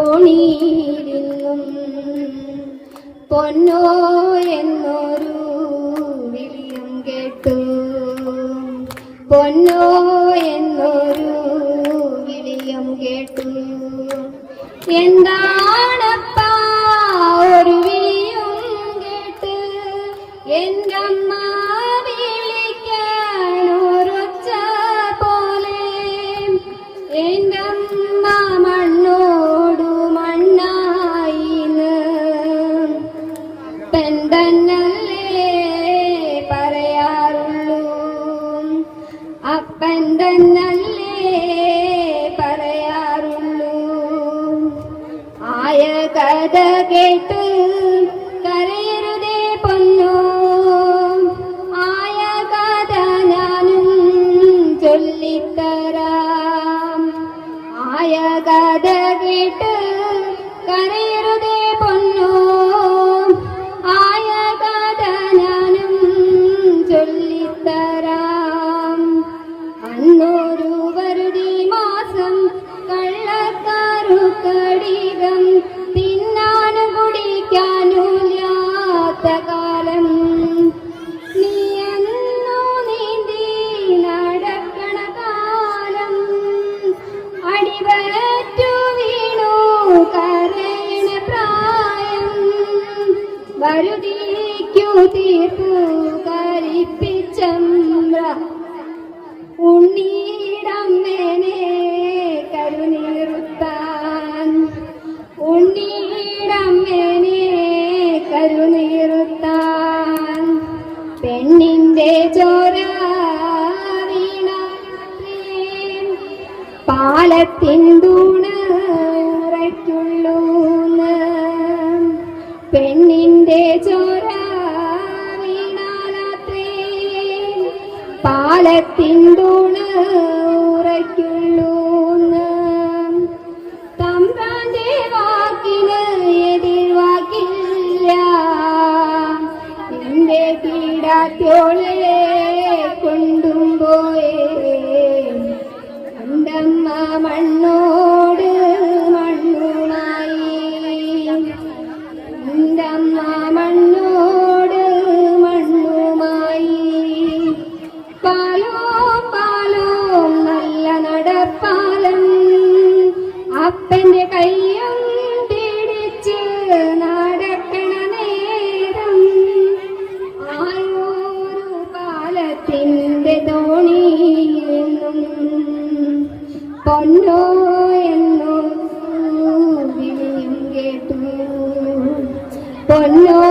തോണിയിലിന്നും പൊന്നോ എന്നൊരു വിളിയും കേട്ടു. പൊന്നോ എന്നൊരു വിളിയും കേട്ടു. എന്താണപ്പാ ഒരു വിളിയും കേട്ട് എൻ്റെ അമ്മ വിളിക്കാനൊരൊച്ച പോലെ. എൻ്റെ അമ്മ മണ്ണോടു മണ്ണായിന്ന് തന്നല്ലേ പറയാറുള്ളൂ. അപ്പൻ തന്നല്ലേ പറയാറുള്ളൂ. ആയ കഥ കേട്ട് കരയരുതേ പൊന്നോ. ആയ കഥ ഞാനും ചൊല്ലിത്തരാം. ആയ കഥ കേട്ട് കരയരുതേ പൊന്നോ. ആയ കഥ ഞാനും ചൊല്ലിത്തരാം. അന്നൊരു വറുതി മാസം കള്ളക്കാരുക്കടികം തിന്നാനും കുടിക്കാനുമില്ലാത്ത കാലം. നീയെന്നു നീന്തി നടക്കണ കാലം. അടിവറ്റു വീണു കരയണ പ്രായം. വറുതിക്കു തീർത്തു കരിപ്പിച്ചമ്ര ഉണ്ണീടമ്മേനെ കരുനീറുത്താൻ. ഉണ്ണീടമ്മേനെ കരുനീറുത്താൻ. പെണ്ണിന്റെ ചോര വീണ പാലത്തിൻ തൂണ് ഉറയ്ക്കുള്ളൂന്ന്. പെണ്ണിന്റെ ചോര വീണാലത്രേ പാലത്തിൻ തൂണ് ഉറയ്ക്കുള്ളൂന്ന്. തമ്പ്രാന്റെ വാക്കിന് എതിർവാക്കില്ല. എന്റെ പീഡാത്യോളെ കൊണ്ടും പോയേ. അന്തമ്മ മണ്ണോട് മണ്ണുമായി. അന്തമ്മ മണ്ണോട് മണ്ണുമായി. പാലോ പാലോ നല്ല നടപ്പാലം. അപ്പന്റെ കയ്യും പിടിച്ച് നടക്കണ നേരം ആയോരു പാലത്തിന്റെ തോണിയിൽ നിന്നും പൊന്നോ എന്നോ വിളിയും കേട്ടു. പൊന്നോ